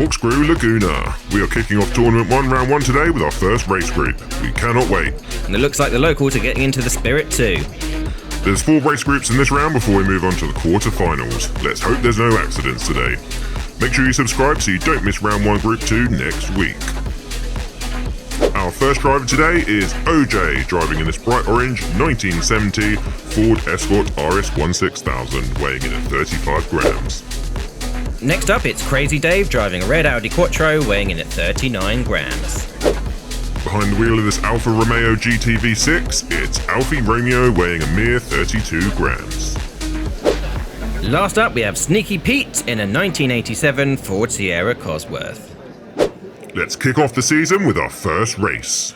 Corkscrew, Laguna. We are kicking off Tournament 1, Round 1 today with our first race group. We cannot wait. And it looks like the locals are getting into the spirit too. There's 4 race groups in this round before we move on to the quarterfinals. Let's hope there's no accidents today. Make sure you subscribe so you don't miss Round 1 Group 2 next week. Our first driver today is OJ, driving in this bright orange 1970 Ford Escort RS16000, weighing in at 35 grams. Next up, it's Crazy Dave, driving a red Audi Quattro, weighing in at 39 grams. Behind the wheel of this Alfa Romeo GT-V6, it's Alfa Romeo, weighing a mere 32 grams. Last up, we have Sneaky Pete in a 1987 Ford Sierra Cosworth. Let's kick off the season with our first race.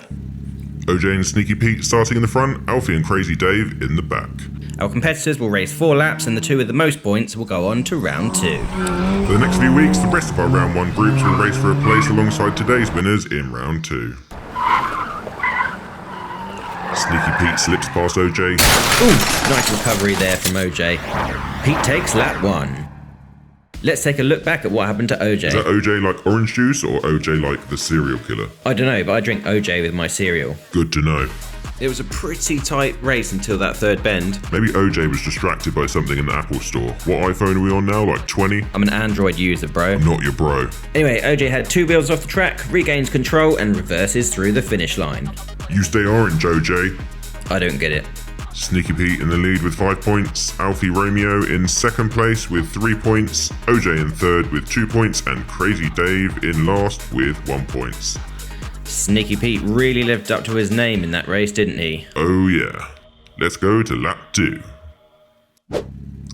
OJ and Sneaky Pete starting in the front, Alfie and Crazy Dave in the back. Our competitors will race 4 laps and the 2 with the most points will go on to round 2. For the next few weeks, the rest of our round 1 groups will race for a place alongside today's winners in round 2. Sneaky Pete slips past OJ. Ooh, nice recovery there from OJ. Pete takes lap 1. Let's take a look back at what happened to OJ. Is that OJ like orange juice or OJ like the serial killer? I don't know, but I drink OJ with my cereal. Good to know. It was a pretty tight race until that third bend. Maybe OJ was distracted by something in the Apple store. What iPhone are we on now, like 20? I'm an Android user, bro. I'm not your bro. Anyway, OJ had 2 wheels off the track, regains control and reverses through the finish line. You stay orange, OJ. I don't get it. Sneaky Pete in the lead with 5 points, Alfie Romeo in second place with 3 points, OJ in third with 2 points, and Crazy Dave in last with 1 point. Sneaky Pete really lived up to his name in that race, didn't he? Oh yeah. Let's go to lap 2.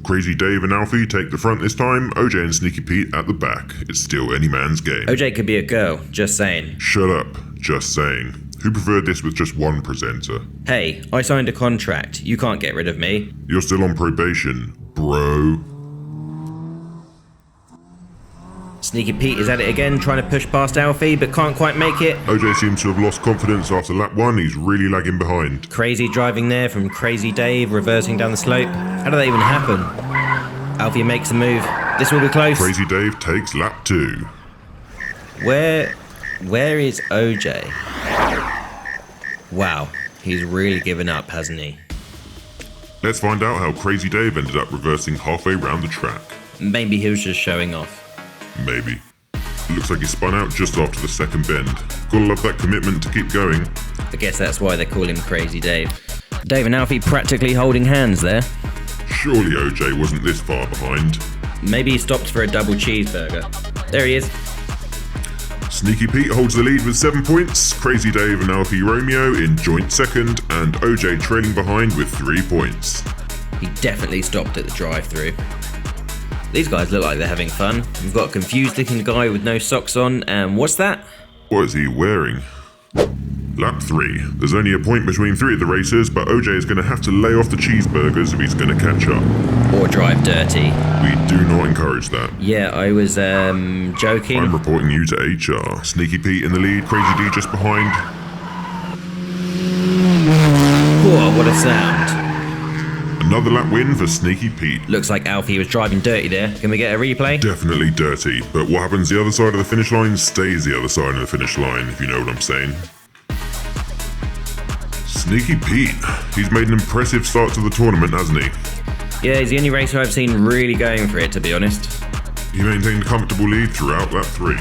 Crazy Dave and Alfie take the front this time, OJ and Sneaky Pete at the back. It's still any man's game. OJ could be a girl, just saying. Shut up, just saying. Who preferred this with just one presenter? Hey, I signed a contract. You can't get rid of me. You're still on probation, bro. Sneaky Pete is at it again, trying to push past Alfie, but can't quite make it. OJ seems to have lost confidence after lap 1. He's really lagging behind. Crazy driving there from Crazy Dave, reversing down the slope. How did that even happen? Alfie makes a move. This will be close. Crazy Dave takes lap 2. Where is OJ? Wow, he's really given up, hasn't he? Let's find out how Crazy Dave ended up reversing halfway round the track. Maybe he was just showing off. Maybe. Looks like he spun out just after the second bend. Gotta love that commitment to keep going. I guess that's why they call him Crazy Dave. Dave and Alfie practically holding hands there. Surely OJ wasn't this far behind. Maybe he stopped for a double cheeseburger. There he is. Sneaky Pete holds the lead with 7 points, Crazy Dave and Alfie Romeo in joint second, and OJ trailing behind with 3 points. He definitely stopped at the drive-thru. These guys look like they're having fun. We've got a confused looking guy with no socks on, and what's that? What is he wearing? Lap 3. There's only a point between 3 of the racers, but OJ is going to have to lay off the cheeseburgers if he's going to catch up. Or drive dirty. We do not encourage that. Yeah, I was, joking. I'm reporting you to HR. Sneaky Pete in the lead, Crazy D just behind. Whoa, what a sound. Another lap win for Sneaky Pete. Looks like Alfie was driving dirty there. Can we get a replay? Definitely dirty, but what happens the other side of the finish line stays the other side of the finish line, if you know what I'm saying. Sneaky Pete. He's made an impressive start to the tournament, hasn't he? Yeah, he's the only racer I've seen really going for it, to be honest. He maintained a comfortable lead throughout lap 3.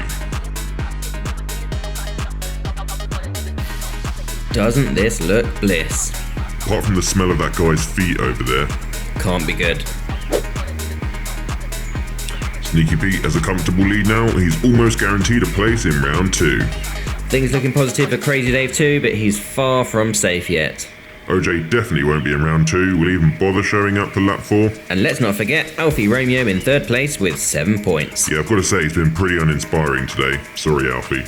Doesn't this look bliss? Apart from the smell of that guy's feet over there. Can't be good. Sneaky Pete has a comfortable lead now. He's almost guaranteed a place in round 2. Things looking positive for Crazy Dave too, but he's far from safe yet. OJ definitely won't be in round 2. Will even bother showing up for lap 4. And let's not forget Alfie Romeo in third place with 7 points. Yeah, I've got to say, he's been pretty uninspiring today. Sorry, Alfie.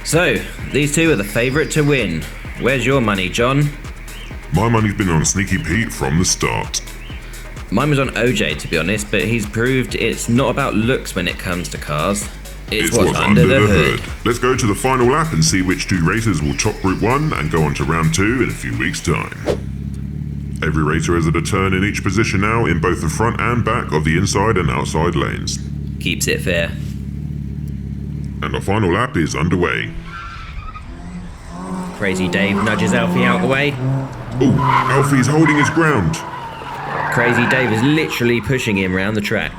So, these 2 are the favourite to win. Where's your money, John? My money's been on Sneaky Pete from the start. Mine was on OJ, to be honest, but he's proved it's not about looks when it comes to cars. It's what's under the hood. Let's go to the final lap and see which 2 racers will top Group 1 and go on to round 2 in a few weeks' time. Every racer is at a turn in each position now in both the front and back of the inside and outside lanes. Keeps it fair. And our final lap is underway. Crazy Dave nudges Alfie out the way. Oh, Alfie's holding his ground. Crazy Dave is literally pushing him around the track.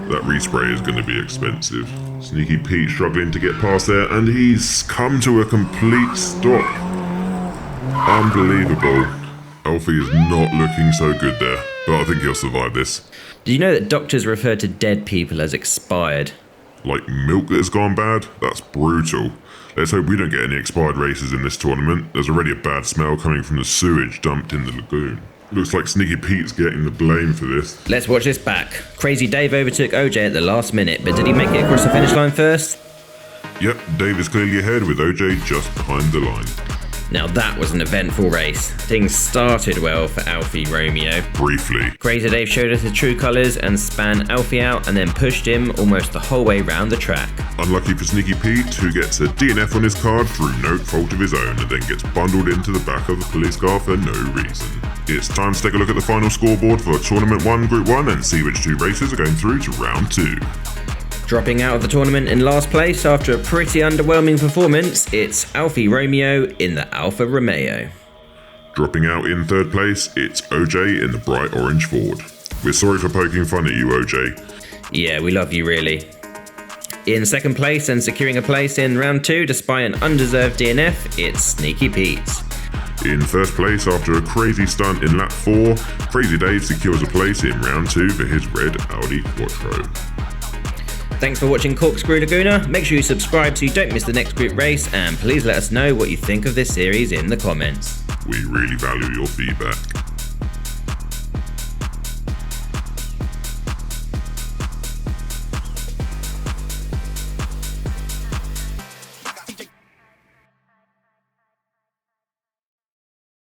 That respray is going to be expensive. Sneaky Pete struggling to get past there, and he's come to a complete stop. Unbelievable. Alfie is not looking so good there, but I think he'll survive this. Did you know that doctors refer to dead people as expired? Like milk that has gone bad? That's brutal. Let's hope we don't get any expired races in this tournament. There's already a bad smell coming from the sewage dumped in the lagoon. Looks like Sneaky Pete's getting the blame for this. Let's watch this back. Crazy Dave overtook OJ at the last minute, but did he make it across the finish line first? Yep, Dave is clearly ahead with OJ just behind the line. Now that was an eventful race. Things started well for Alfie Romeo. Briefly. Crazy Dave showed us his true colours and span Alfie out and then pushed him almost the whole way round the track. Unlucky for Sneaky Pete, who gets a DNF on his card through no fault of his own and then gets bundled into the back of the police car for no reason. It's time to take a look at the final scoreboard for Tournament 1 Group 1 and see which two races are going through to Round 2. Dropping out of the tournament in last place after a pretty underwhelming performance, it's Alfie Romeo in the Alfa Romeo. Dropping out in third place, it's OJ in the bright orange Ford. We're sorry for poking fun at you, OJ. Yeah, we love you really. In second place and securing a place in round 2 despite an undeserved DNF, it's Sneaky Pete. In first place after a crazy stunt in lap 4, Crazy Dave secures a place in round 2 for his red Audi Quattro. Thanks for watching Corkscrew Laguna. Make sure you subscribe so you don't miss the next group race, and please let us know what you think of this series in the comments. We really value your feedback.